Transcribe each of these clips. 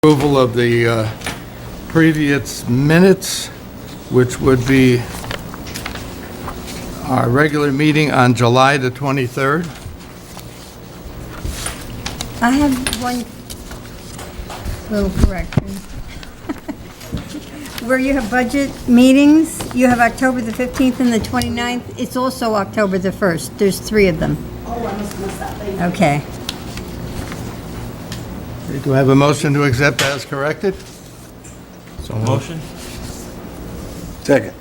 Approval of the previous minutes, which would be our regular meeting on July the 23rd. I have one little correction. Where you have budget meetings, you have October the 15th and the 29th. It's also October the 1st. There's 3 of them. Oh, I must have missed that. Thank you. Okay. Do I have a motion to accept as corrected? So Motion? Second.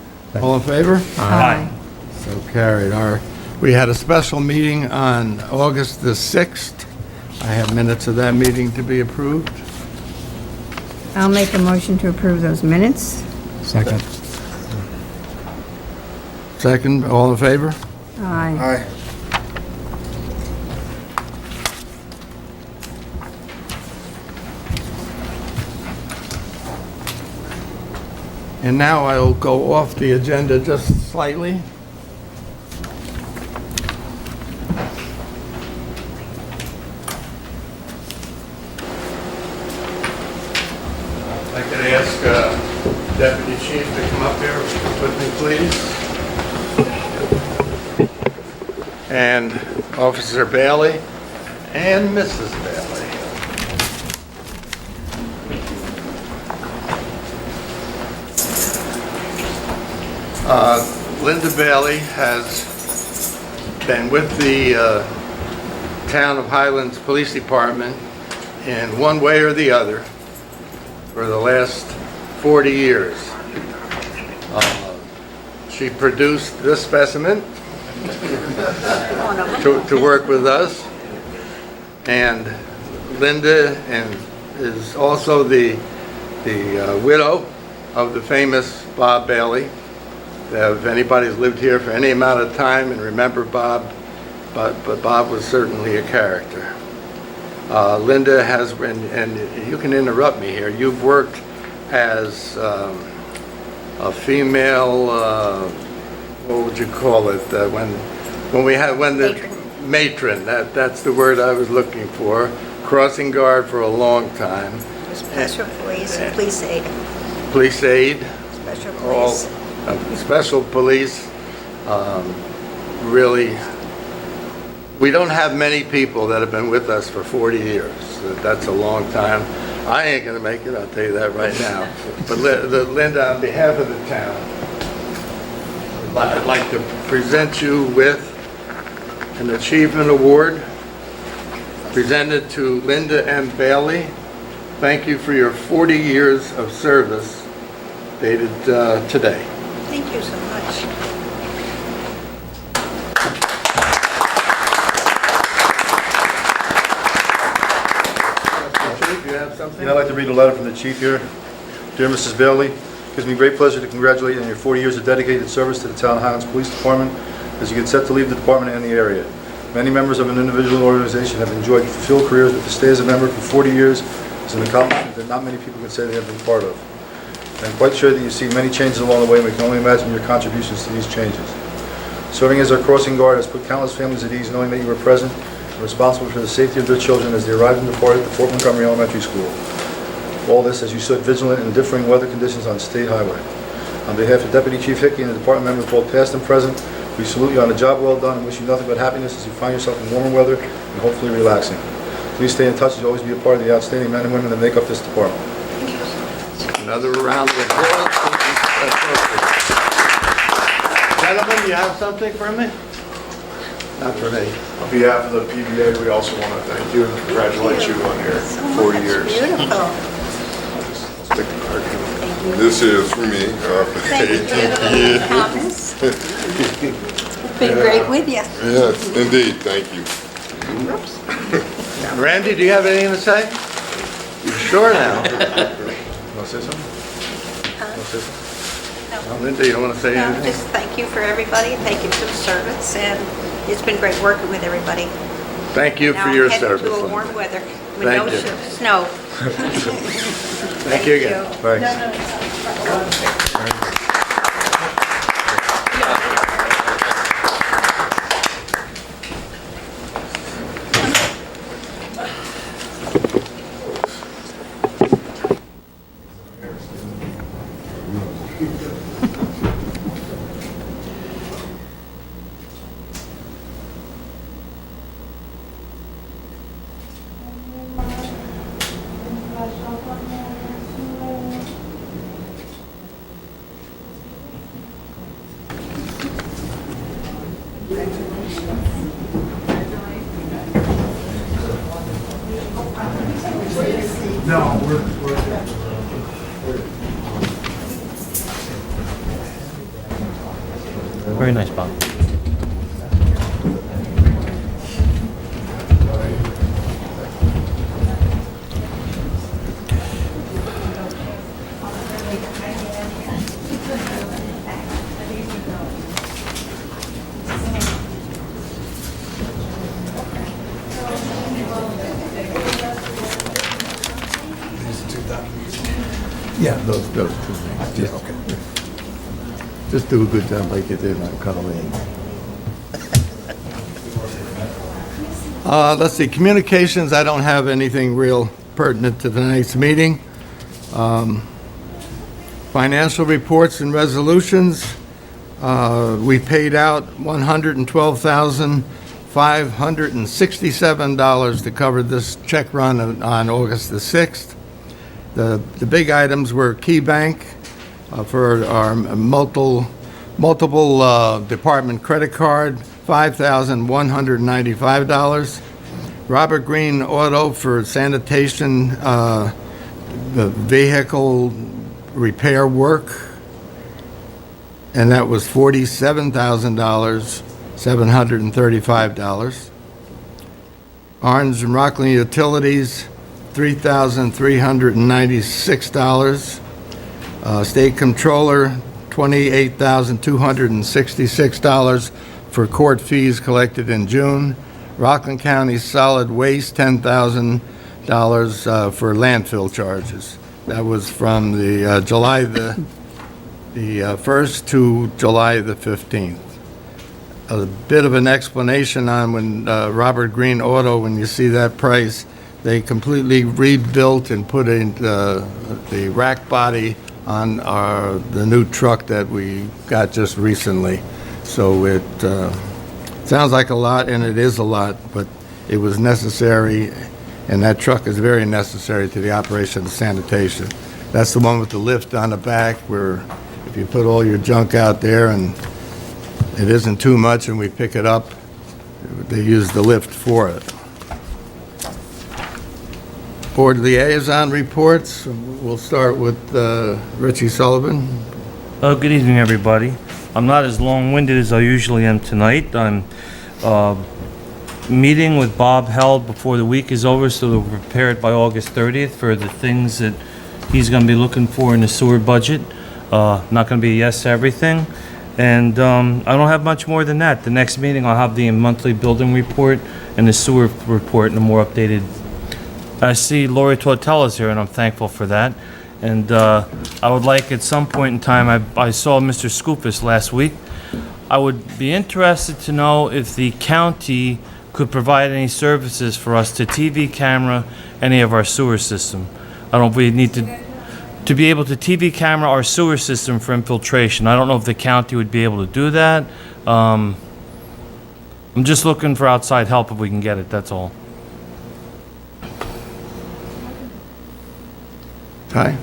All in favor? Aye. So carried. We had a special meeting on August the 6th. I have minutes of that meeting to be approved. I'll make a motion to approve those minutes. Second. Second, all in favor? Aye. Aye. And now I'll go off the agenda just slightly. I could ask Deputy Chief to come up here with me, please. And Officer Bailey and Mrs. Bailey. Linda Bailey has been with the town of Highlands Police Department in one way or the other for the last 40 years. She produced this specimen to work with us, and Linda is also the widow of the famous Bob Bailey. If anybody's lived here for any amount of time and remember Bob, but Bob was certainly a character. Linda has been, and you can interrupt me here, you've worked as a female, what would you call it, when the matron, that's the word I was looking for, crossing guard for a long time. Special police and police aid. Police aid. Special all police. Special police, really, we don't have many people that have been with us for 40 years. That's a long time. I ain't gonna make it, I'll tell you that right now. But Linda, on behalf of the town, I'd like to present you with an achievement award presented to Linda M. Bailey. Thank you for your 40 years of service, dated today. Thank you so much. Chief, you have something? Yeah, I'd like to read a letter from the chief here. Dear Mrs. Bailey, it gives me great pleasure to congratulate you on your 40 years of dedicated service to the town of Highlands Police Department as you get set to leave the department and the area. Many members of an individual organization have enjoyed fulfilled careers, but to stay as a member for 40 years is an accomplishment that not many people can say they have been part of. I'm quite sure that you've seen many changes along the way, and we can only imagine your contributions to these changes. Serving as our crossing guard has put countless families at ease knowing that you were present and responsible for the safety of their children as they arrived and departed at the Fort Montgomery Elementary School. All this as you stood vigilant in differing weather conditions on State Highway. On behalf of Deputy Chief Hickey and the department members both past and present, we salute you on a job well done and wish you nothing but happiness as you find yourself in warmer weather and hopefully relaxing. Please stay in touch as you always be a part of the outstanding men and women that make up this department. Another round of applause. Gentlemen, you have something for me? Not for me. On behalf of the PBA, we also want to thank you and congratulate you on your 40 years. Beautiful. Let's take the card. This is for me. Thank you, Thomas. Been great with you. Yes, indeed. Thank you. Randy, do you have anything to say? You sure now? Want to say something? Linda, you don't want to say No, anything? just thank you for everybody. Thank you for the service, and it's been great working with everybody. Thank you Now for I'm your headed service. to a Linda. warm weather with Thank no you. snow. Thank you again. Thanks. No, we're. Very nice, Bob. Yeah, those two things. Yeah, okay. Just do a good job like you did on Colleen. Let's see, communications, I don't have anything real pertinent to tonight's meeting. Financial reports and resolutions, we paid out $112,567 to cover this check run on August the 6th. The big items were Key Bank for our multiple department credit card, $5,195. Robert Green Auto for sanitation, the vehicle repair work, and that was $47,735. Orange and Rockland Utilities, $3,396. State Controller, $28,266 for court fees collected in June. Rockland County Solid Waste, $10,000 for landfill charges. That was from the July the 1st to July the 15th. A bit of an explanation on when Robert Green Auto, when you see that price, they completely rebuilt and put in the rack body on the new truck that we got just recently. So it sounds like a lot, and it is a lot, but it was necessary, and that truck is very necessary to the operation of sanitation. That's the one with the lift on the back where if you put all your junk out there and it isn't too much and we pick it up, they use the lift for it. Board liaison reports, we'll start with Richie Sullivan. Good evening, everybody. I'm not as long-winded as I usually am tonight. I'm meeting with Bob held before the week is over, so that we're prepared by August 30th for the things that he's going to be looking for in the sewer budget. Not going to be a yes to everything. And I don't have much more than that. The next meeting, I'll have the monthly building report and the sewer report in a more updated. I see Lori Tortella's here, and I'm thankful for that. And I would like, at some point in time, I saw Mr. Scoopus last week. I would be interested to know if the county could provide any services for us to TV camera any of our sewer system. I don't know if we need to be able to TV camera our sewer system for infiltration. I don't know if the county would be able to do that. I'm just looking for outside help if we can get it, that's all. Ty?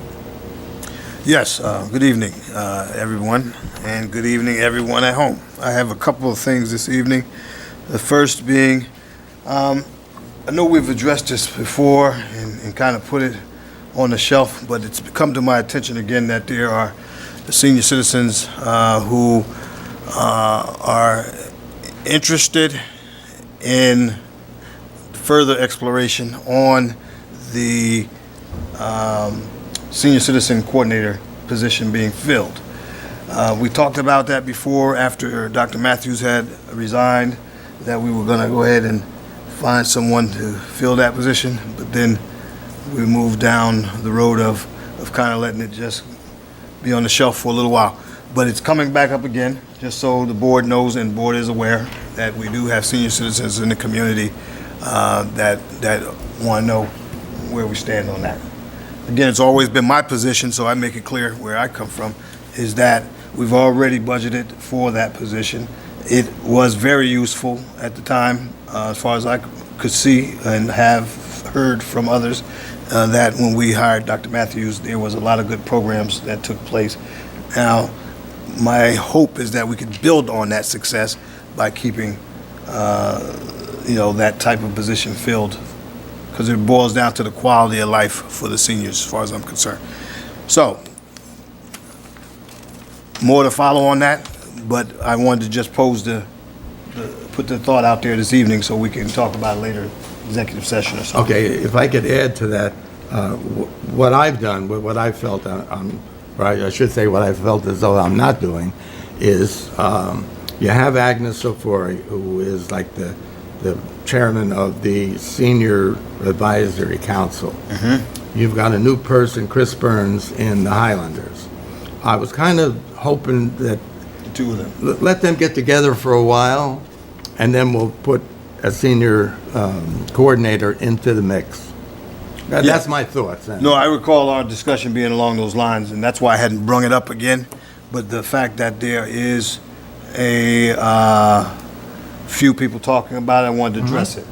Yes, good evening, everyone, and good evening, everyone at home. I have a couple of things this evening. The first being, I know we've addressed this before and kind of put it on the shelf, but it's come to my attention again that there are the senior citizens who are interested in further exploration on the senior citizen coordinator position being filled. We talked about that before after Dr. Matthews had resigned, that we were going to go ahead and find someone to fill that position, but then we moved down the road of kind of letting it just be on the shelf for a little while. But it's coming back up again, just so the board knows and the board is aware that we do have senior citizens in the community that want to know where we stand on that. Again, it's always been my position, so I make it clear where I come from, is that we've already budgeted for that position. It was very useful at the time, as far as I could see and have heard from others, that when we hired Dr. Matthews, there was a lot of good programs that took place. Now, my hope is that we could build on that success by keeping, that type of position filled because it boils down to the quality of life for the seniors, as far as I'm concerned. So, more to follow on that, but I wanted to just put the thought out there this evening so we can talk about it later, executive session or something. Okay, if I could add to that, what I've done, what I felt, or I should say what I felt as though I'm not doing, is you have Agnes Sofori, who is like the chairman of the Senior Advisory Council. You've got a new person, Chris Burns, in the Highlanders. I was kind of hoping that Two of them. let them get together for a while, and then we'll put a senior coordinator into the mix. That's my thoughts. No, I recall our discussion being along those lines, and that's why I hadn't brung it up again. But the fact that there is a few people talking about it, I wanted to address it.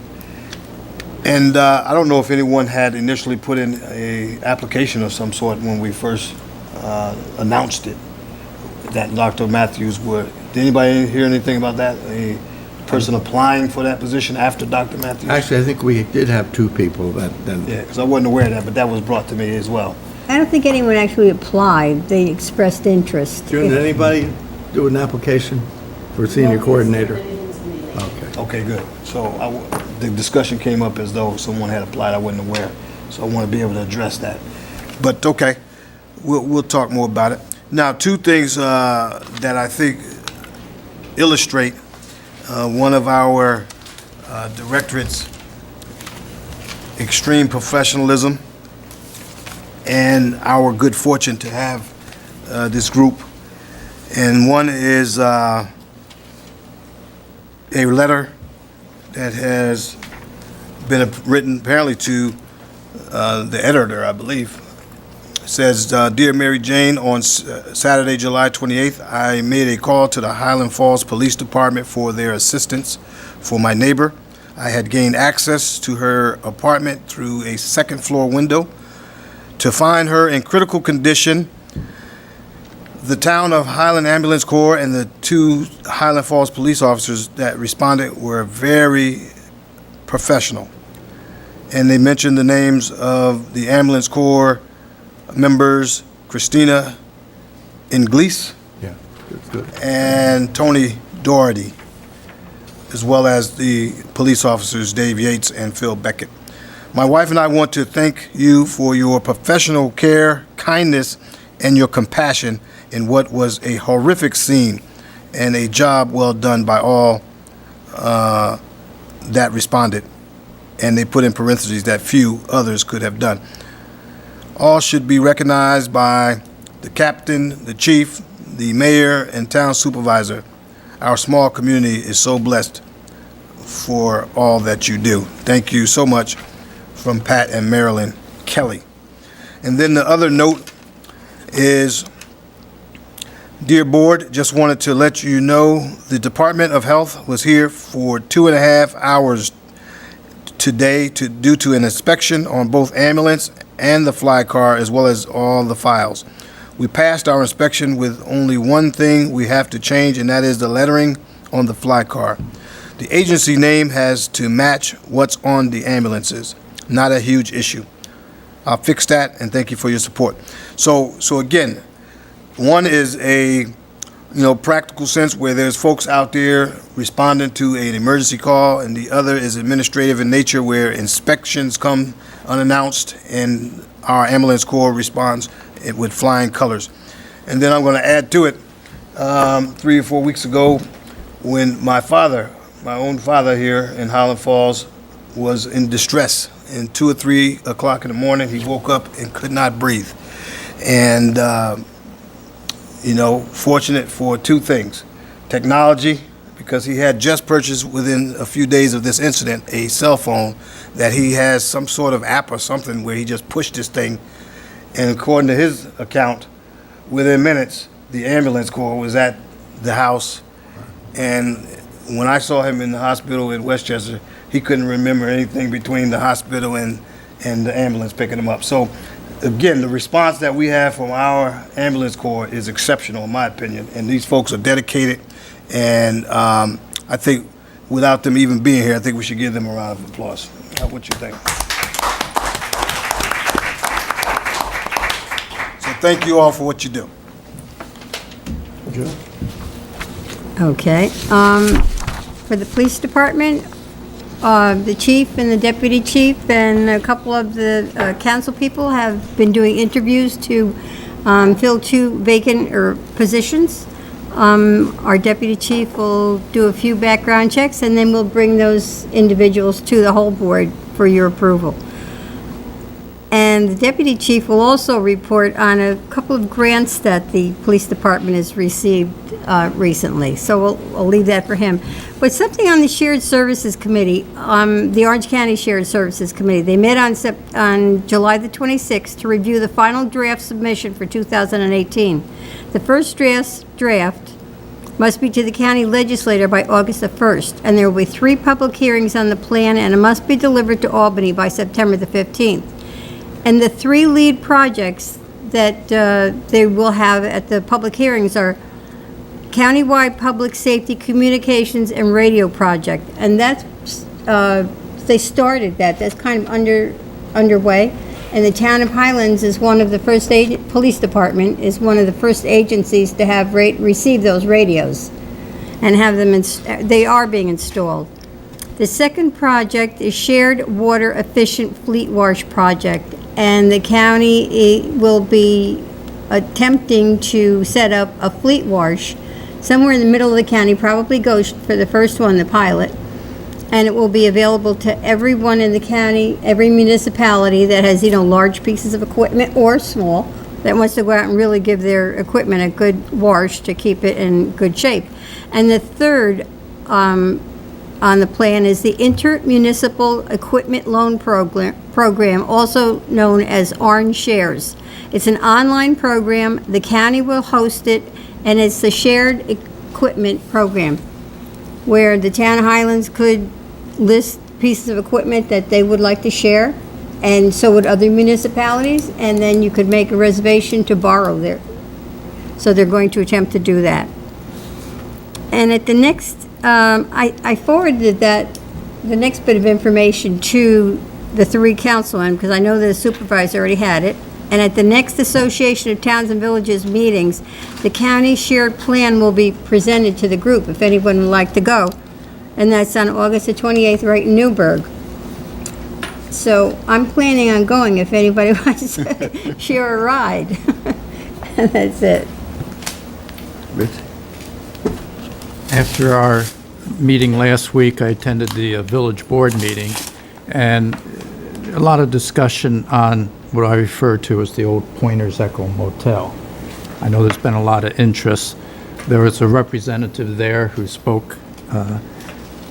And I don't know if anyone had initially put in a application of some sort when we first announced it, that Dr. Matthews would. Did anybody hear anything about that? A person applying for that position after Dr. Matthews? Actually, I think we did have two people that Yeah, because I wasn't aware of that, but that was brought to me as well. I don't think anyone actually applied. They expressed interest. Did anybody do an application for senior coordinator? Okay. Okay, good. So the discussion came up as though someone had applied, I wasn't aware. So I want to be able to address that. But, okay, we'll talk more about it. Now, two things that I think illustrate one of our directorate's extreme professionalism and our good fortune to have this group. And one is a letter that has been written apparently to the editor, I believe. It says, Dear Mary Jane, on Saturday, July 28th, I made a call to the Highland Falls Police Department for their assistance for my neighbor. I had gained access to her apartment through a second-floor window. To find her in critical condition, the town of Highland Ambulance Corps and the two Highland Falls police officers that responded were very professional. And they mentioned the names of the Ambulance Corps members, Christina Inglis Yeah, that's good. and Tony Doherty, as well as the police officers Dave Yates and Phil Beckett. My wife and I want to thank you for your professional care, kindness, and your compassion in what was a horrific scene and a job well done by all that responded. And they put in parentheses that few others could have done. All should be recognized by the captain, the chief, the mayor, and town supervisor. Our small community is so blessed for all that you do. Thank you so much, from Pat and Marilyn Kelly. And then the other note is, Dear Board, just wanted to let you know the Department of Health was here for 2.5 hours today due to an inspection on both ambulance and the fly car, as well as all the files. We passed our inspection with only one thing we have to change, and that is the lettering on the fly car. The agency name has to match what's on the ambulances. Not a huge issue. I'll fix that, and thank you for your support. So again, one is a practical sense where there's folks out there responding to an emergency call, and the other is administrative in nature where inspections come unannounced and our ambulance corps responds with flying colors. And then I'm going to add to it, 3 or 4 weeks ago, when my own father here in Highland Falls was in distress. And 2 or 3 o'clock in the morning, he woke up and could not breathe. And, fortunate for two things. Technology, because he had just purchased within a few days of this incident a cell phone that he has some sort of app or something where he just pushed this thing. And according to his account, within minutes, the ambulance corps was at the house. And when I saw him in the hospital in Westchester, he couldn't remember anything between the hospital and the ambulance picking him up. So again, the response that we have from our ambulance corps is exceptional, in my opinion. And these folks are dedicated. And I think without them even being here, I think we should give them a round of applause. What you think? thank you all for what you do. Okay. For the police department, the chief and the deputy chief and a couple of the council people have been doing interviews to fill 2 vacant positions. Our deputy chief will do a few background checks, and then we'll bring those individuals to the whole board for your approval. And the deputy chief will also report on a couple of grants that the police department has received recently. So we'll leave that for him. But something on the Shared Services Committee, the Orange County Shared Services Committee, they met on July the 26th to review the final draft submission for 2018. The first draft must be to the county legislator by August the 1st, and there will be 3 public hearings on the plan, and it must be delivered to Albany by September the 15th. And the 3 lead projects that they will have at the public hearings are countywide public safety communications and radio project. And that's, they started that, that's kind of underway. And the town of Highlands is one of the first, police department is one of the first agencies to have receive those radios and have them, they are being installed. The second project is Shared Water Efficient Fleet Wash Project, and the county will be attempting to set up a fleet wash somewhere in the middle of the county, probably Goshen for the first one, the pilot, and it will be available to everyone in the county, every municipality that has, large pieces of equipment or small, that wants to go out and really give their equipment a good wash to keep it in good shape. And the third on the plan is the Intermunicipal Equipment Loan Program, also known as Orange Shares. It's an online program. The county will host it, and it's the shared equipment program where the town of Highlands could list pieces of equipment that they would like to share, and so would other municipalities, and then you could make a reservation to borrow there. So they're going to attempt to do that. And at the next, I forwarded the next bit of information to the 3 councilmen, because I know the supervisor already had it. And at the next Association of Towns and Villages meetings, the county shared plan will be presented to the group, if anyone would like to go. And that's on August the 28th, right in Newburgh. So I'm planning on going if anybody wants to share a ride. That's it. After our meeting last week, I attended the village board meeting, and a lot of discussion on what I refer to as the old Pointer's Echo Motel. I know there's been a lot of interest. There was a representative there who spoke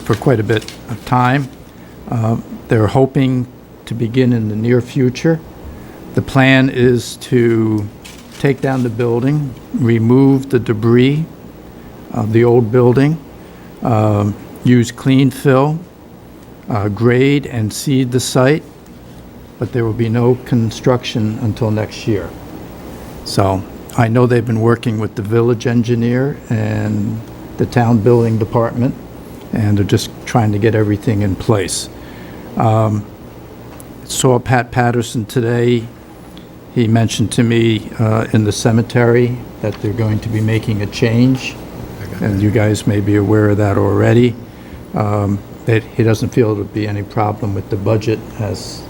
for quite a bit of time. They're hoping to begin in the near future. The plan is to take down the building, remove the debris of the old building, use clean fill, grade and seed the site, but there will be no construction until next year. So I know they've been working with the village engineer and the town building department, and they're just trying to get everything in place. Saw Pat Patterson today. He mentioned to me in the cemetery that they're going to be making a change, and you guys may be aware of that already. That he doesn't feel there'll be any problem with the budget, as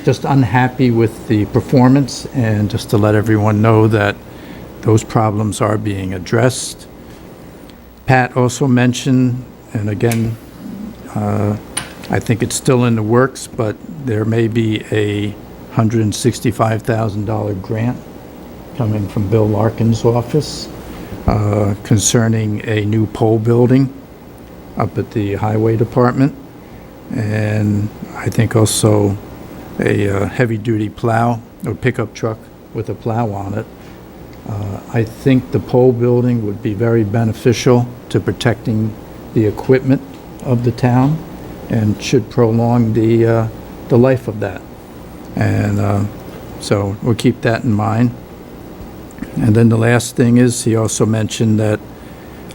just unhappy with the performance, and just to let everyone know that those problems are being addressed. Pat also mentioned, and again, I think it's still in the works, but there may be a $165,000 grant coming from Bill Larkin's office concerning a new pole building up at the highway department, and I think also a heavy-duty plow or pickup truck with a plow on it. I think the pole building would be very beneficial to protecting the equipment of the town and should prolong the life of that. And so we'll keep that in mind. And then the last thing is, he also mentioned that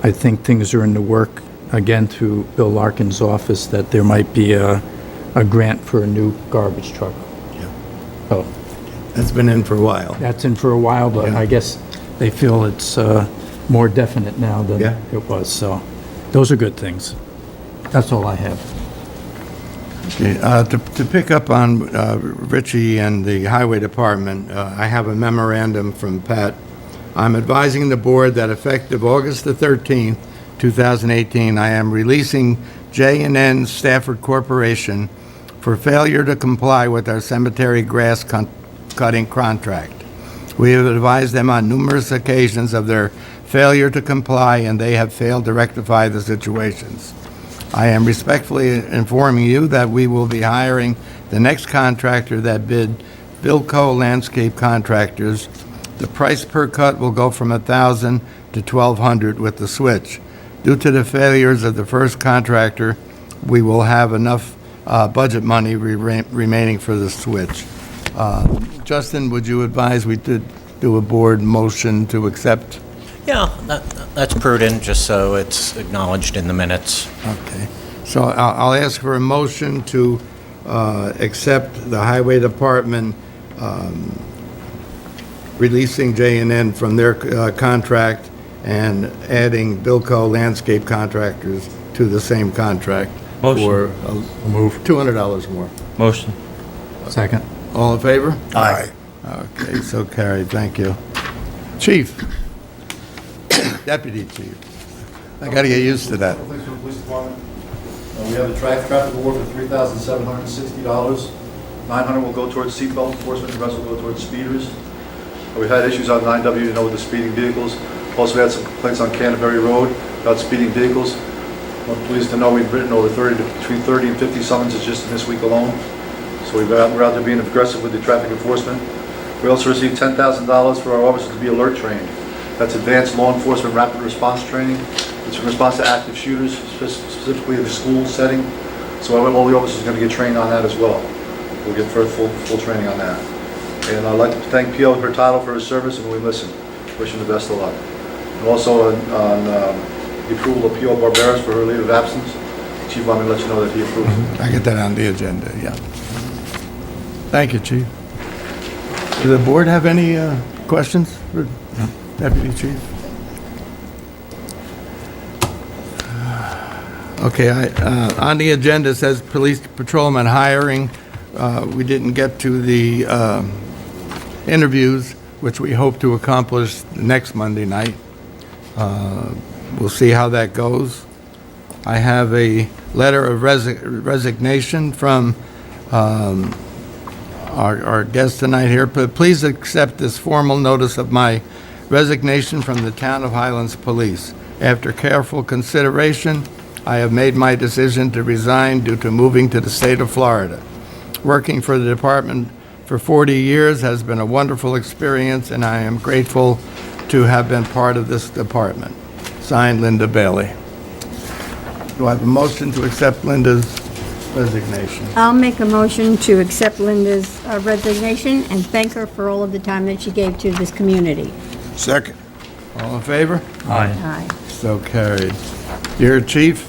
I think things are in the work, again, through Bill Larkin's office, that there might be a grant for a new garbage truck. Yeah. So That's been in for a while. That's in for a while, but Yeah. I guess they feel it's more definite now than Yeah. it was, so those are good things. That's all I have. Okay, to pick up on Richie and the Highway Department, I have a memorandum from Pat. I'm advising the board that effective August the 13th, 2018, I am releasing J&N Stafford Corporation for failure to comply with our cemetery grass cutting contract. We have advised them on numerous occasions of their failure to comply, and they have failed to rectify the situations. I am respectfully informing you that we will be hiring the next contractor that bid, Bilco Landscape Contractors. The price per cut will go from $1,000 to $1,200 with the switch. Due to the failures of the first contractor, we will have enough budget money remaining for the switch. Justin, would you advise we did do a board motion to accept? Yeah, that's prudent, just so it's acknowledged in the minutes. Okay. So I'll ask for a motion to accept the Highway Department releasing J&N from their contract and adding Bilco Landscape Contractors to the same contract. Motion. For Move. $200 more. Motion. Second. All in favor? Aye. Okay, so carried, thank you. Chief. Deputy Chief. I gotta get used to that. Thanks for the police department. We have a traffic award for $3,760. $900 will go towards seatbelt enforcement, the rest will go towards speeders. We had issues on 9W, you know, with the speeding vehicles. Also, we had some complaints on Canterbury Road about speeding vehicles. I'm pleased to know we've written over between 30 and 50 summonses just in this week alone. So we're out there being aggressive with the traffic enforcement. We also received $10,000 for our officers to be alert trained. That's advanced law enforcement rapid response training. It's in response to active shooters, specifically in the school setting. So all the officers are going to get trained on that as well. We'll get full training on that. And I'd like to thank P.O. Hurtado for his service, and we miss him. Wish him the best of luck. And also on the approval of P.O. Barberas for her leave of absence. Chief wanted me to let you know that he approves. I get that on the agenda, yeah. Thank you, Chief. Does the board have any questions for Deputy Chief? Okay, on the agenda it says police patrolman hiring. We didn't get to the interviews, which we hope to accomplish next Monday night. We'll see how that goes. I have a letter of resignation from our guest tonight here, but please accept this formal notice of my resignation from the Town of Highlands Police. After careful consideration, I have made my decision to resign due to moving to the state of Florida. Working for the department for 40 years has been a wonderful experience, and I am grateful to have been part of this department. Signed, Linda Bailey. Do I have a motion to accept Linda's resignation? I'll make a motion to accept Linda's resignation and thank her for all of the time that she gave to this community. Second. All in favor? Aye. Aye. So carried. Dear Chief,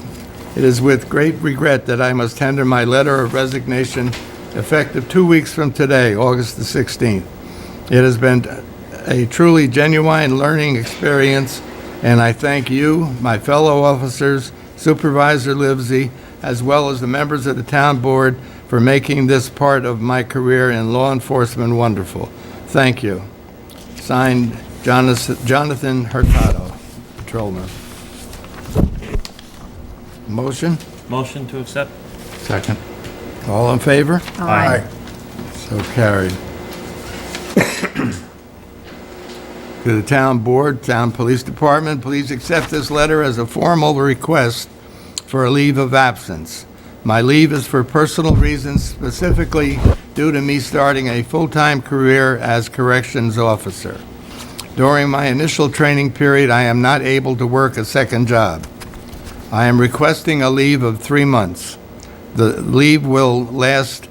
it is with great regret that I must tender my letter of resignation effective 2 weeks from today, August the 16th. It has been a truly genuine learning experience, and I thank you, my fellow officers, Supervisor Livesey, as well as the members of the town board for making this part of my career in law enforcement wonderful. Thank you. Signed, Jonathan Hurtado, patrolman. Motion? Motion to accept? Second. All in favor? Aye. So carried. To the town board, town police department, please accept this letter as a formal request for a leave of absence. My leave is for personal reasons, specifically due to me starting a full-time career as corrections officer. During my initial training period, I am not able to work a second job. I am requesting a leave of 3 months. The leave will last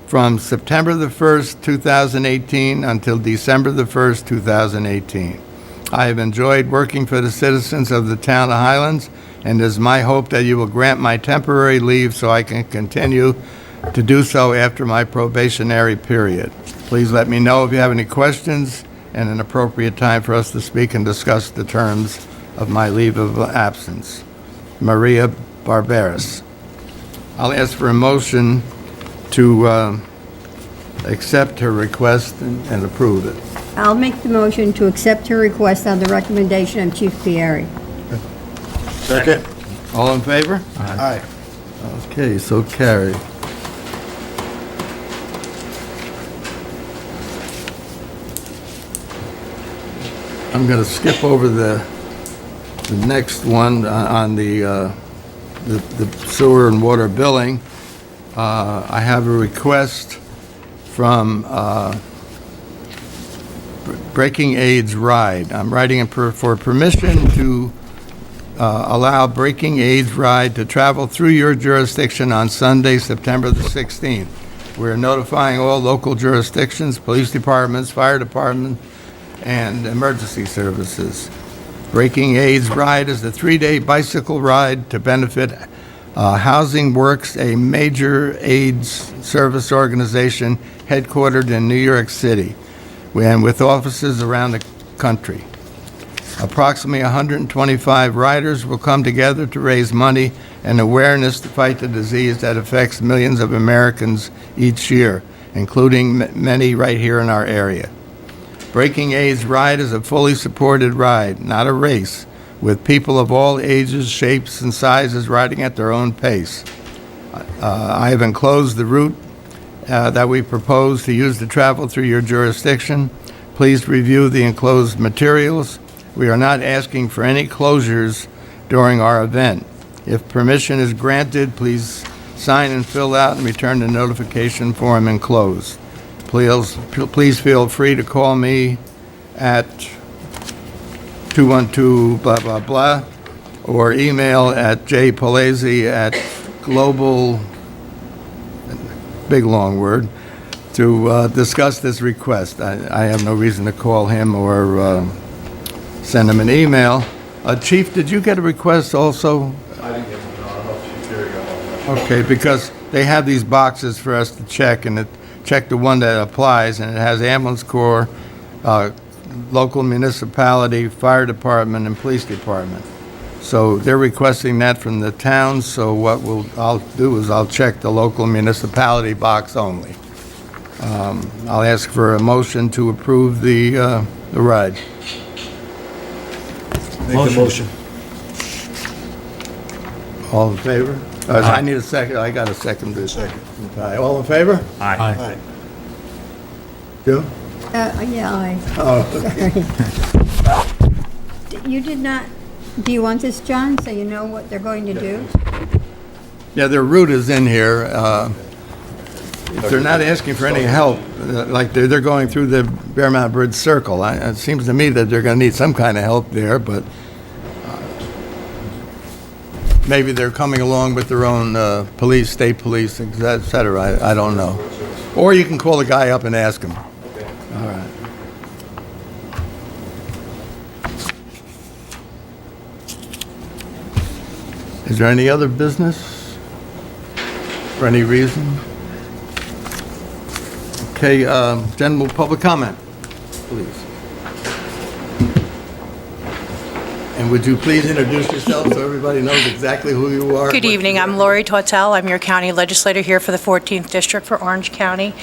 from September the 1st, 2018 until December the 1st, 2018. I have enjoyed working for the citizens of the town of Highlands, and it is my hope that you will grant my temporary leave so I can continue to do so after my probationary period. Please let me know if you have any questions and an appropriate time for us to speak and discuss the terms of my leave of absence. Maria Barberis. I'll ask for a motion to accept her request and approve it. I'll make the motion to accept her request on the recommendation of Chief Pieri. Second. All in favor? Aye. Okay, so carried. I'm going to skip over the next one on the sewer and water billing. I have a request from Breaking Aid's Ride. I'm writing for permission to allow Breaking Aid's Ride to travel through your jurisdiction on Sunday, September the 16th. We're notifying all local jurisdictions, police departments, fire department, and emergency services. Breaking Aid's Ride is a 3-day bicycle ride to benefit Housing Works, a major AIDS service organization headquartered in New York City, and with offices around the country. Approximately 125 riders will come together to raise money and awareness to fight the disease that affects millions of Americans each year, including many right here in our area. Breaking Aid's Ride is a fully supported ride, not a race, with people of all ages, shapes, and sizes riding at their own pace. I have enclosed the route that we propose to use to travel through your jurisdiction. Please review the enclosed materials. We are not asking for any closures during our event. If permission is granted, please sign and fill out and return the notification form enclosed. Please feel free to call me at 212 blah blah blah or email at jpalazzi@global, big long word, to discuss this request. I have no reason to call him or send him an email. Chief, did you get a request also? I didn't get one, no, I don't know if Chief Perry got one. Okay, because they have these boxes for us to check, and check the one that applies, and it has ambulance corps, local municipality, fire department, and police department. So they're requesting that from the town, so what I'll do is I'll check the local municipality box only. I'll ask for a motion to approve the ride. Make the motion. All in favor? I need a second. I got a second. Second. Aye. All in favor? Aye. You? Yeah, aye. Oh, Sorry. You did not, do you want this, John, so you know what they're going to do? yeah, their route is in here. If they're not asking for any help, like they're going through the Bear Mountain Bridge Circle, it seems to me that they're going to need some kind of help there, but maybe they're coming along with their own police, state police, et cetera. I don't know. Or you can call the guy up and ask him. All right. Is there any other business for any reason? Okay, general public comment, please. And would you please introduce yourself so everybody knows exactly who you are? Good evening. I'm Lori Tortel. I'm your county legislator here for the 14th District for Orange County.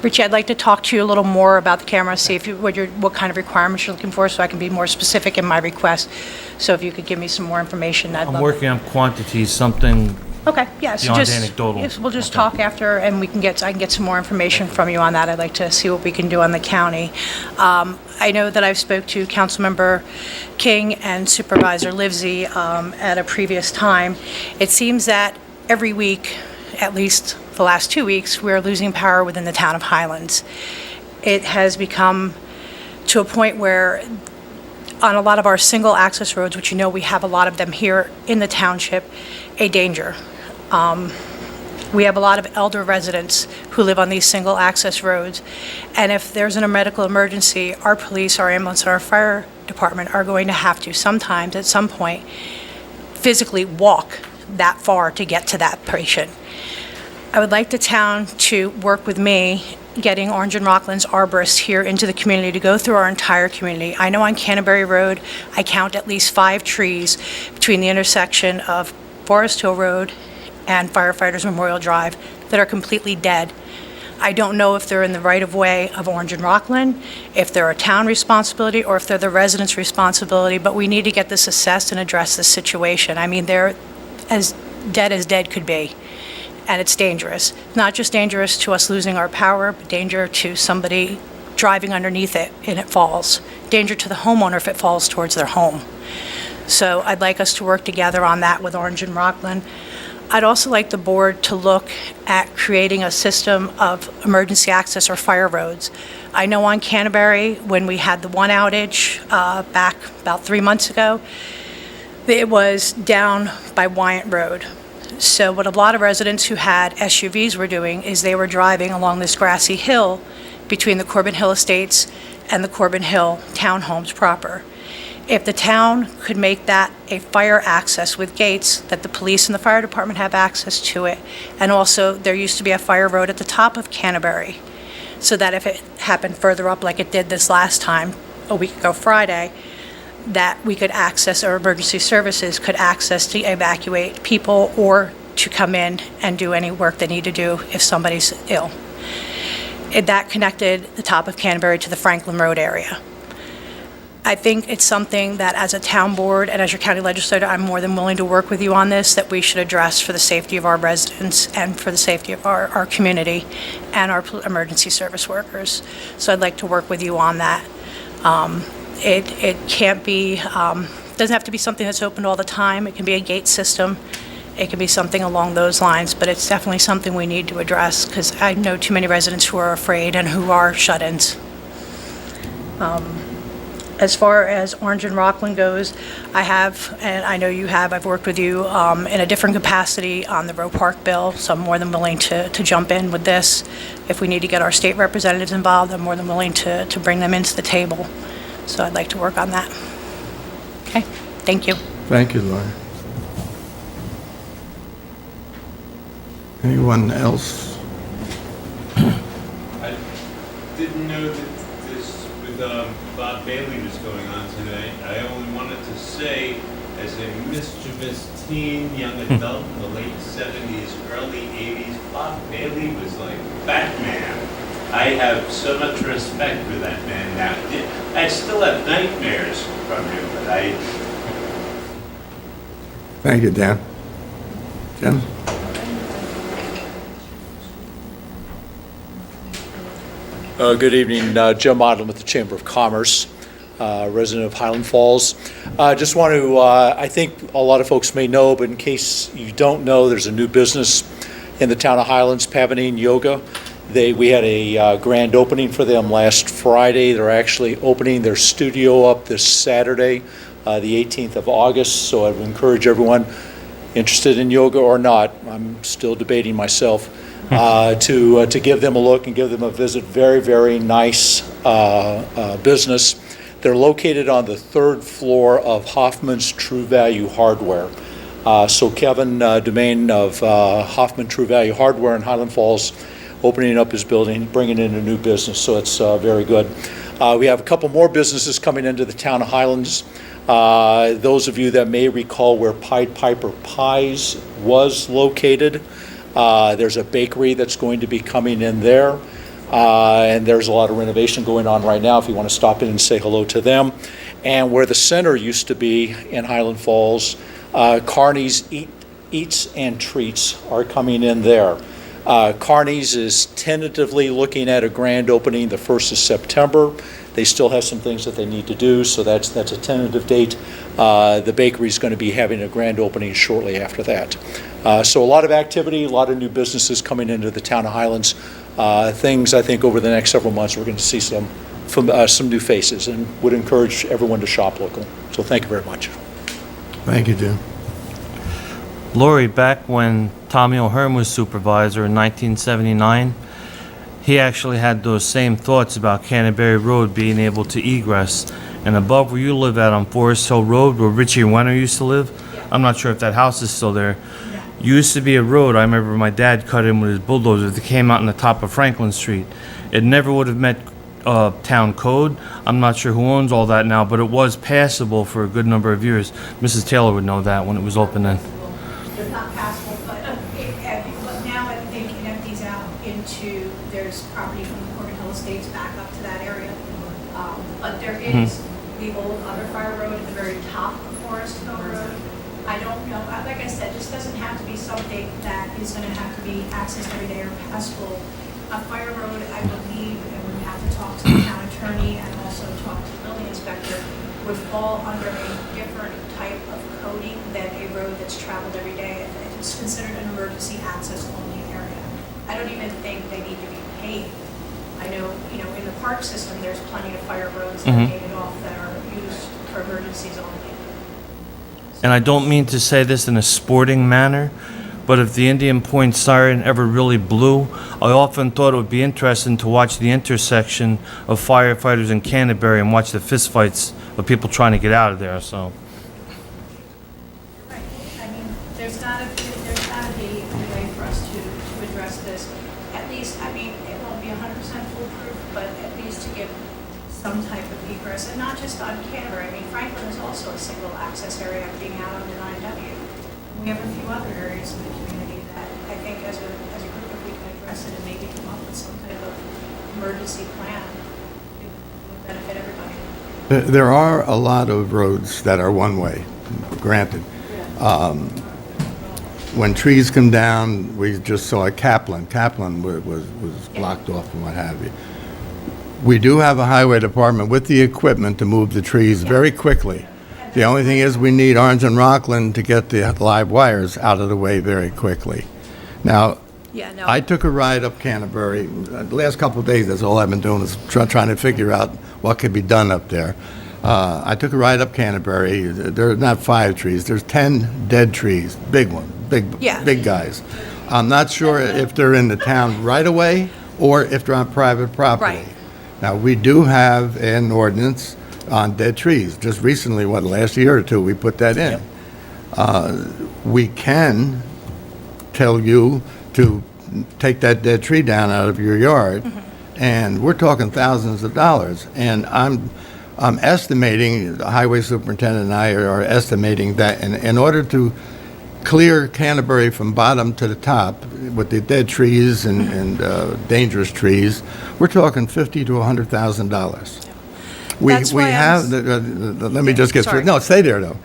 Richie, I'd like to talk to you a little more about the camera, see if what kind of requirements you're looking for, so I can be more specific in my request. So if you could give me some more information, I'd love. I'm working on quantities, something Okay, yeah, so beyond just. anecdotal. Yes, we'll just Okay. talk after, and I can get some more information from you on that. I'd like to see what we can do on the county. I know that I've spoke to Councilmember King and Supervisor Livesey at a previous time. It seems that every week, at least the last 2 weeks, we're losing power within the town of Highlands. It has become to a point where on a lot of our single access roads, which you know we have a lot of them here in the township, a danger. We have a lot of elder residents who live on these single access roads, and if there's a medical emergency, our police, our ambulance, and our fire department are going to have to sometimes, at some point, physically walk that far to get to that patient. I would like the town to work with me, getting Orange and Rockland's arborists here into the community to go through our entire community. I know on Canterbury Road, I count at least 5 trees between the intersection of Forest Hill Road and Firefighters Memorial Drive that are completely dead. I don't know if they're in the right-of-way of Orange and Rockland, if they're a town responsibility, or if they're the residents' responsibility, but we need to get this assessed and address this situation. I mean, they're as dead could be, and it's dangerous. Not just dangerous to us losing our power, but danger to somebody driving underneath it and it falls. Danger to the homeowner if it falls towards their home. So I'd like us to work together on that with Orange and Rockland. I'd also like the board to look at creating a system of emergency access or fire roads. I know on Canterbury, when we had the one outage back about 3 months ago, it was down by Wyant Road. So what a lot of residents who had SUVs were doing is they were driving along this grassy hill between the Corbin Hill Estates and the Corbin Hill townhomes proper. If the town could make that a fire access with gates, that the police and the fire department have access to it, and also there used to be a fire road at the top of Canterbury, so that if it happened further up like it did this last time, a week ago Friday, that we could access, or emergency services could access to evacuate people or to come in and do any work they need to do if somebody's ill. That connected the top of Canterbury to the Franklin Road area. I think it's something that as a town board and as your county legislator, I'm more than willing to work with you on this, that we should address for the safety of our residents and for the safety of our community and our emergency service workers. So I'd like to work with you on that. It can't be, doesn't have to be something that's open all the time. It can be a gate system. It can be something along those lines, but it's definitely something we need to address because I know too many residents who are afraid and who are shut-ins. As far as Orange and Rockland goes, I have, and I know you have, I've worked with you in a different capacity on the Roe Park bill, so I'm more than willing to jump in with this. If we need to get our state representatives involved, I'm more than willing to bring them into the table. So I'd like to work on that. Okay, thank you. Thank you, Laura. Anyone else? I didn't know that this with Bob Bailey was going on tonight. I only wanted to say, as a mischievous teen, young adult in the late 70s, early 80s, Bob Bailey was like Batman. I have so much respect for that man now. I still have nightmares from him, but I... Thank you, Dan. Jim? Good evening, Joe Modlin with the Chamber of Commerce, resident of Highland Falls. Just want to, I think a lot of folks may know, but in case you don't know, there's a new business in the town of Highlands, Pavanine Yoga. We had a grand opening for them last Friday. They're actually opening their studio up this Saturday, the 18th of August, so I would encourage everyone interested in yoga or not, I'm still debating myself, to give them a look and give them a visit. Very, very nice business. They're located on the 3rd floor of Hoffman's True Value Hardware. So Kevin Domain of Hoffman True Value Hardware in Highland Falls, opening up his building, bringing in a new business, so it's very good. We have a couple more businesses coming into the town of Highlands. Those of you that may recall where Pied Piper Pies was located, there's a bakery that's going to be coming in there, and there's a lot of renovation going on right now if you want to stop in and say hello to them. And where the center used to be in Highland Falls, Carney's Eats and Treats are coming in there. Carney's is tentatively looking at a grand opening the 1st of September. They still have some things that they need to do, so that's a tentative date. The bakery is going to be having a grand opening shortly after that. So a lot of activity, a lot of new businesses coming into the town of Highlands. Things I think over the next several months we're going to see some new faces, and would encourage everyone to shop local. So thank you very much. Thank you, Jim. Lori, back when Tommy O'Hearn was supervisor in 1979, he actually had those same thoughts about Canterbury Road being able to egress. And above where you live at on Forest Hill Road, where Richie Wenner used to live, I'm not sure if that house is still there. used to be a road. I remember my dad cut in with his bulldozer that came out on the top of Franklin Street. It never would have met town code. I'm not sure who owns all that now, but it was passable for a good number of years. Mrs. Taylor would know that when it was open then. It's not passable, but now I think it empties out into, there's property from the Corbin Hill Estates back up to that area. But there is the old other fire road at the very top of Forest Hill Road. I don't know, like I said, this doesn't have to be something that is going to have to be accessed every day or passable. A fire road, I believe, and we have to talk to the town attorney and also talk to the building inspector, would fall under a different type of coding than a road that's traveled every day. It's considered an emergency access only area. I don't even think they need to be paved. I know, in the park system, there's plenty of fire roads that are gated off that are used for emergencies only. And I don't mean to say this in a sporting manner, but if the Indian Point siren ever really blew, I often thought it would be interesting to watch the intersection of firefighters in Canterbury and watch the fistfights of people trying to get out of there, so. Right. I mean, there's gotta be a way for us to address this. At least, I mean, it won't be 100% foolproof, but at least to give some type of egress, and not just on Canterbury. I mean, Franklin is also a single access area being out on the 9W. We have a few other areas in the community that I think as a group, if we can address it and maybe come up with some type of emergency plan, it would benefit everybody. There are a lot of roads that are one-way, granted. When trees come down, we just saw at Kaplan. Kaplan was blocked off and what have you. We do have a highway department with the equipment to move the trees very quickly. The only thing is we need Orange and Rockland to get the live wires out of the way very quickly. Now, I took a ride up Canterbury. The last couple of days, that's all I've been doing is trying to figure out what could be done up there. I took a ride up Canterbury. There are not 5 trees. There's 10 dead trees, big ones, big guys. I'm not sure if they're in the town right away or if they're on private property. Right. Now, we do have an ordinance on dead trees. Just recently, last year or two, we put that in. We can tell you to take that dead tree down out of your yard, and we're talking thousands of dollars. And I'm estimating, the highway superintendent and I are estimating that in order to clear Canterbury from bottom to the top with the dead trees and dangerous trees, we're talking $50,000 to $100,000. We have, let me just get through. No, stay there, though.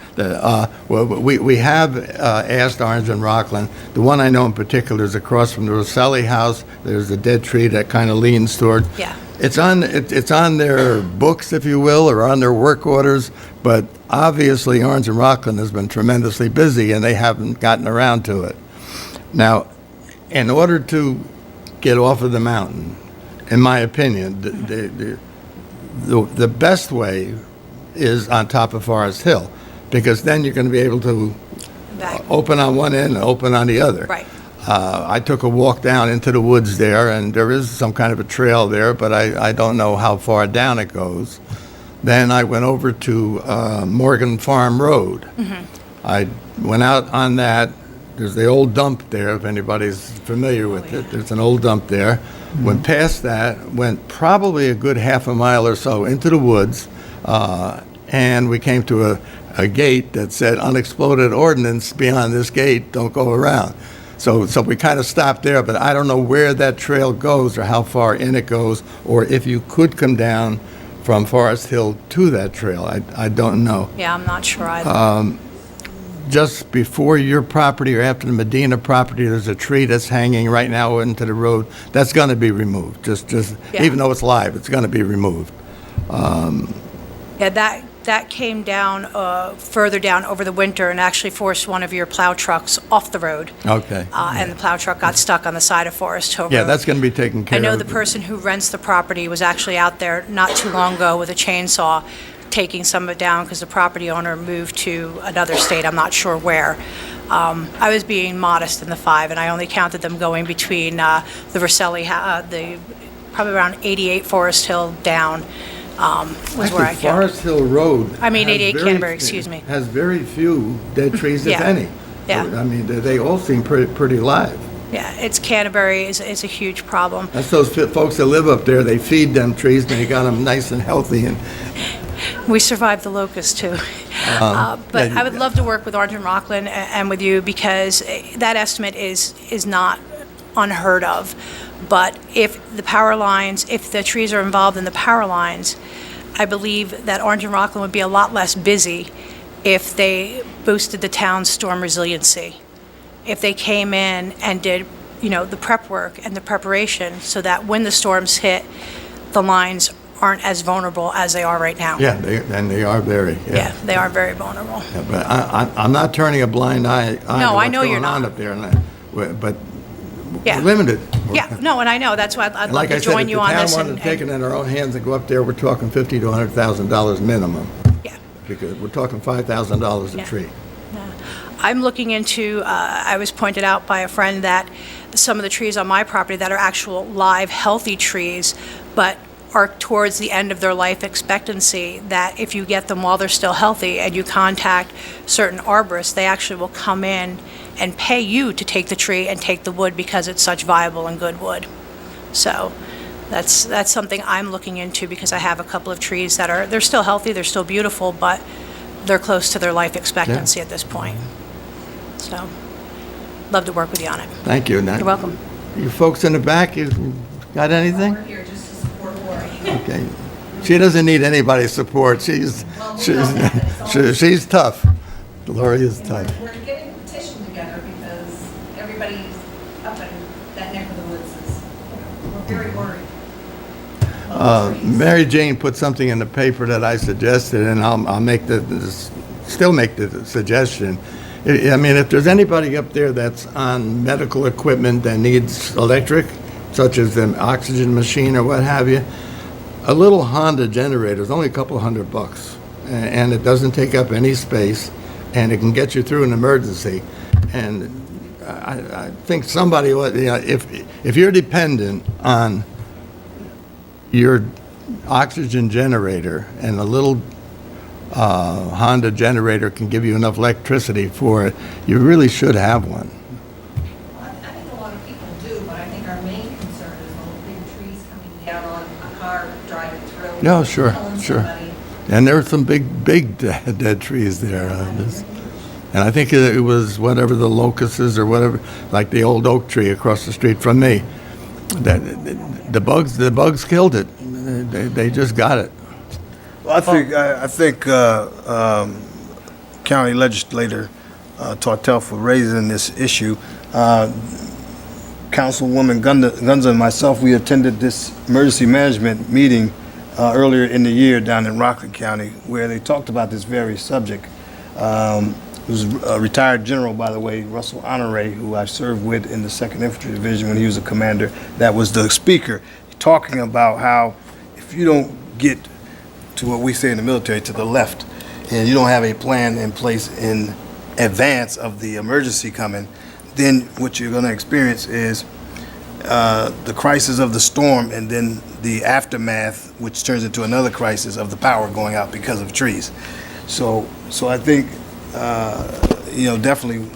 We have asked Orange and Rockland. The one I know in particular is across from the Rosselli house. There's a dead tree that kind of leans toward. Yeah. It's on their books, if you will, or on their work orders, but obviously Orange and Rockland has been tremendously busy, and they haven't gotten around to it. Now, in order to get off of the mountain, in my opinion, the best way is on top of Forest Hill, because then you're going to be able to open on one end and open on the other. Right. I took a walk down into the woods there, and there is some kind of a trail there, but I don't know how far down it goes. Then I went over to Morgan Farm Road. I went out on that. There's the old dump there, if anybody's familiar with it. There's an old dump there. Went past that, went probably a good half a mile or so into the woods, and we came to a gate that said unexploded ordnance beyond this gate, don't go around. So we kind of stopped there, but I don't know where that trail goes or how far in it goes, or if you could come down from Forest Hill to that trail. I don't know. Yeah, I'm not sure either. Just before your property or after the Medina property, there's a tree that's hanging right now into the road. That's going to be removed. Even though it's live, it's going to be removed. Yeah, that came down further down over the winter and actually forced one of your plow trucks off the road. Okay. And the plow truck got stuck on the side of Forest Hill Road. Yeah, that's going to be taken care I of. know the person who rents the property was actually out there not too long ago with a chainsaw taking some of it down because the property owner moved to another state, I'm not sure where. I was being modest in the 5, and I only counted them going between the Rosselli, probably around 88 Forest Hill down was where I Forest Hill Road. 88 Canterbury, excuse me. Has very few dead trees, if Yeah. any. Yeah. I mean, they all seem pretty live. Yeah, Canterbury is a huge problem. That's those folks that live up there, they feed them trees, and they got them nice and healthy, and We survived the locust, too. But I would love to work with Orange and Rockland and with you, because that estimate is not unheard of. But if the trees are involved in the power lines, I believe that Orange and Rockland would be a lot less busy if they boosted the town's storm resiliency. If they came in and did, the prep work and the preparation, so that when the storms hit, the lines aren't as vulnerable as they are right now. yeah, they are very, Yeah, they are very vulnerable. Yeah, but I'm not turning a blind eye to No, I what's know you're going on not. up there, but Yeah. we're limited. Yeah, no, and I know, that's why I'd And love like to I said, join if you the on town this. wanted to take it in their own hands and go up there, we're talking $50,000 to $100,000 minimum. Yeah. Because we're talking $5,000 a Yeah. tree. I'm looking into, I was pointed out by a friend that some of the trees on my property that are actual live, healthy trees, but are towards the end of their life expectancy, that if you get them while they're still healthy and you contact certain arborists, they actually will come in and pay you to take the tree and take the wood, because it's such viable and good wood. So that's something I'm looking into, because I have a couple of trees that they're still healthy, they're still beautiful, but they're close to their life expectancy at this point. So, love to work with you on it. Thank you. You're welcome. You folks in the back, you got anything? We're here just to support Lori. Okay. She doesn't need anybody's support. She's tough. Lori is tough. We're getting a petition together because everybody up in that neck of the woods is, we're very worried. Mary Jane put something in the paper that I suggested, and I'll make still make the suggestion. I mean, if there's anybody up there that's on medical equipment that needs electric, such as an oxygen machine or what have you, a little Honda generator is only a couple $100, and it doesn't take up any space, and it can get you through an emergency. And I think somebody, if you're dependent on your oxygen generator, and a little Honda generator can give you enough electricity for it, you really should have one. Well, I think a lot of people do, but I think our main concern is all the big trees coming down on a car driving through. No, sure, killing sure. somebody. And there are some big dead trees there. And I think it was whatever the locusts or whatever, like the old oak tree across the street from me. That the bugs killed it. They just got it. Well, I think County Legislator Tortel for raising this issue. Councilwoman Gunza and myself, we attended this emergency management meeting earlier in the year down in Rockland County, where they talked about this very subject. It was a retired general, by the way, Russell Honore, who I served with in the 2nd Infantry Division when he was a commander. That was the speaker, talking about how if you don't get to what we say in the military, to the left, and you don't have a plan in place in advance of the emergency coming, then what you're going to experience is the crisis of the storm, and then the aftermath, which turns into another crisis of the power going out because of trees. So I think, definitely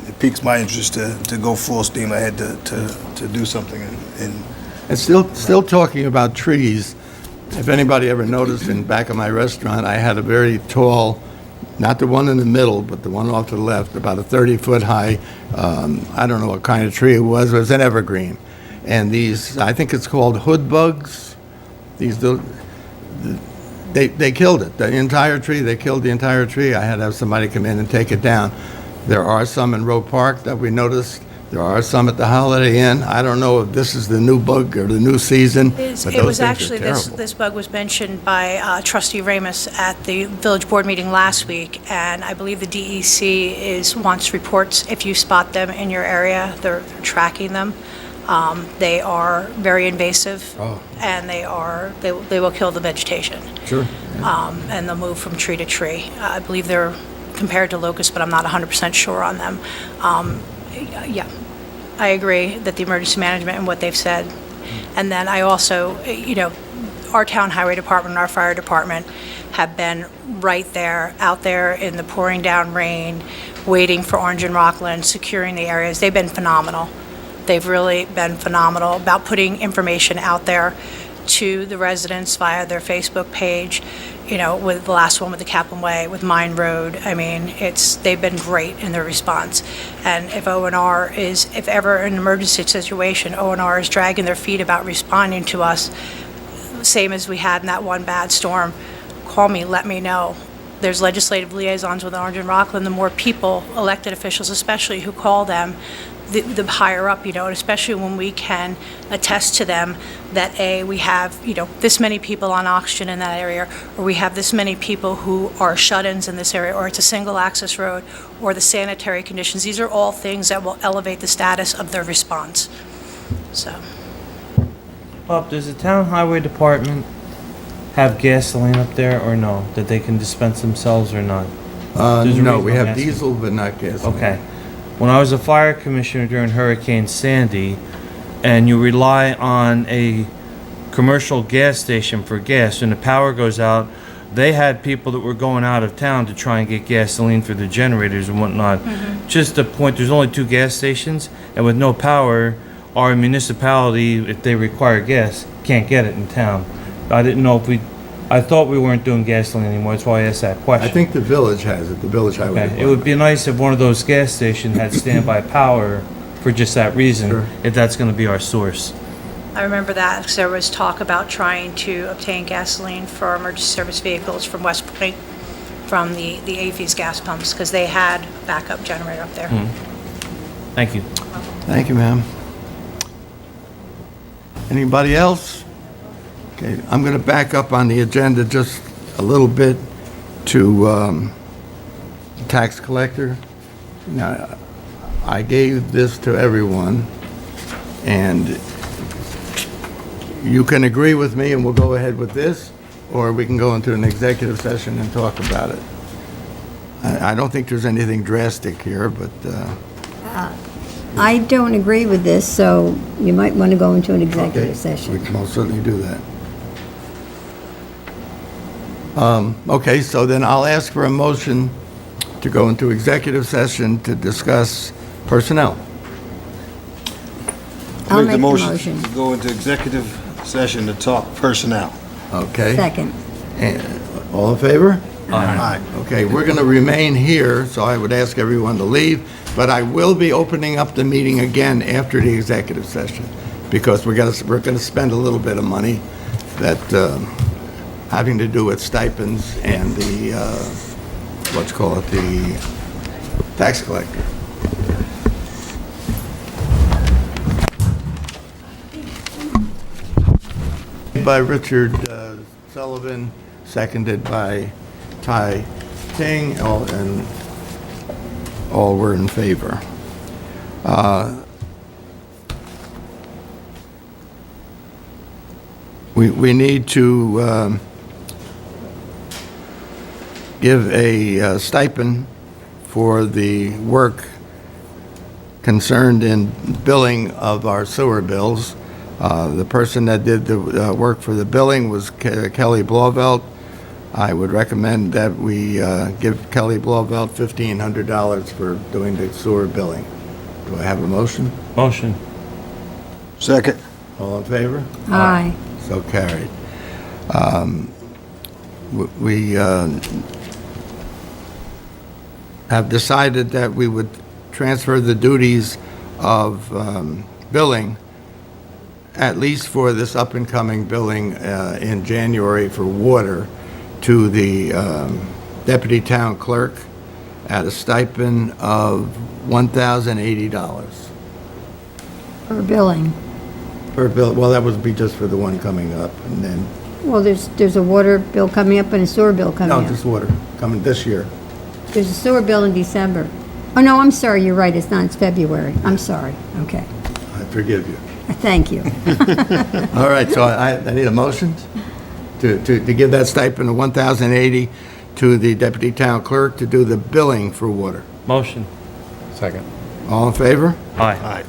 it piques my interest to go full steam ahead to do something. And still talking about trees, if anybody ever noticed, in back of my restaurant, I had a very tall, not the one in the middle, but the one off to the left, about a 30-foot high, I don't know what kind of tree it was an evergreen. And these, I think it's called hood bugs, they killed it, the entire tree, they killed the entire tree. I had to have somebody come in and take it down. There are some in Roe Park that we noticed. There are some at the Holiday Inn. I don't know if this is the new bug or the new season, but those It was things are actually, terrible. this bug was mentioned by Trustee Ramus at the village board meeting last week, and I believe the DEC wants reports if you spot them in your area. They're tracking them. They are very invasive, and they will kill the vegetation. Sure. And they'll move from tree to tree. I believe they're compared to locusts, but I'm not 100% sure on them. Yeah, I agree that the emergency management and what they've said. And then I also, our town highway department and our fire department have been right there, out there in the pouring down rain, waiting for Orange and Rockland, securing the areas. They've been phenomenal. They've really been phenomenal about putting information out there to the residents via their Facebook page, with the last one with the Kaplan Way, with Mine Road. I mean, they've been great in their response. And if if ever an emergency situation, ONR is dragging their feet about responding to us, same as we had in that one bad storm, call me, let me know. There's legislative liaisons with Orange and Rockland. The more people, elected officials especially, who call them, the higher up, and especially when we can attest to them that, we have, this many people on oxygen in that area, or we have this many people who are shut-ins in this area, or it's a single access road, or the sanitary conditions. These are all things that will elevate the status of their response. So, Bob, does the town highway department have gasoline up there or no? That they can dispense themselves or not? There's a No, reason we I'm have asking. diesel, but not gasoline. Okay. When I was a fire commissioner during Hurricane Sandy, and you rely on a commercial gas station for gas, and the power goes out, they had people that were going out of town to try and get gasoline for the generators and whatnot. Just a point, there's only 2 gas stations, and with no power, our municipality, if they require gas, can't get it in town. I didn't know if I thought we weren't doing gasoline anymore, that's why I asked that question. I think the village has it, the village highway. Okay, it would be nice if one of those gas stations had standby power for just that reason, Sure. if that's gonna be our source. I remember that, because there was talk about trying to obtain gasoline for emergency service vehicles from West Point, from the AFES gas pumps, because they had a backup generator up there. Thank you. Thank you, ma'am. Anybody else? Okay, I'm going to back up on the agenda just a little bit to tax collector. Now, I gave this to everyone, and you can agree with me and we'll go ahead with this, or we can go into an executive session and talk about it. I don't think there's anything drastic here, but I don't agree with this, so you might want to go into an executive we session. can most certainly do that. Okay, so then I'll ask for a motion to go into executive session to discuss personnel. I'll Make the motion motion. to go into executive session to talk personnel. Okay? Second. And all in favor? Aye. Okay, we're going to remain here, so I would ask everyone to leave, but I will be opening up the meeting again after the executive session, because we're going to spend a little bit of money that, having to do with stipends and the, let's call it the tax collector. By Richard Sullivan, seconded by Ty Ting, and all were in favor. We need to give a stipend for the work concerned in billing of our sewer bills. The person that did the work for the billing was Kelly Blauvelt. I would recommend that we give Kelly Blauvelt $1,500 for doing the sewer billing. Do I have a motion? Motion. Second. All in favor? Aye. So carried. We have decided that we would transfer the duties of billing, at least for this up-and-coming billing in January for water, to the deputy town clerk at a stipend of $1,080 For billing. per bill. Well, that would be just for the one coming up, and then, Well, there's a water bill coming up and a sewer bill coming no, up. just water coming this year. There's a sewer bill in December. Oh, no, I'm sorry, you're right, it's not, it's February. I'm sorry, okay. I forgive you. Thank you. All right, so I need a motion to give that stipend of $1,080 to the deputy town clerk to do the billing for water. Motion. Second. All in favor? Aye.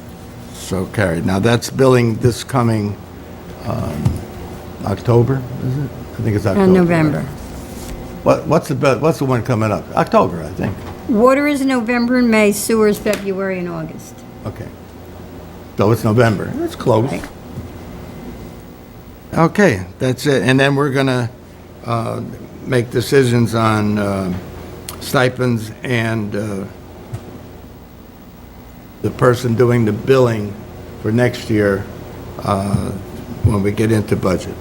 So carried. Now, that's billing this coming October, is it? I think it's October. November. What's the one coming up? October, I think. Water is November and May, sewer is February and August. Okay. So it's November. That's close. Right. Okay, that's it. And then we're gonna make decisions on stipends and the person doing the billing for next year when we get into budget.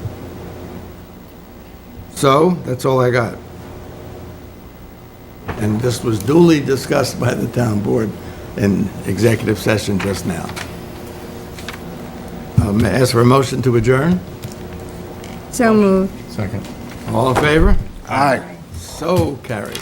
So, that's all I got. And this was duly discussed by the town board in executive session just now. May I ask for a motion to adjourn? So moved. Second. All in favor? Aye. So carried.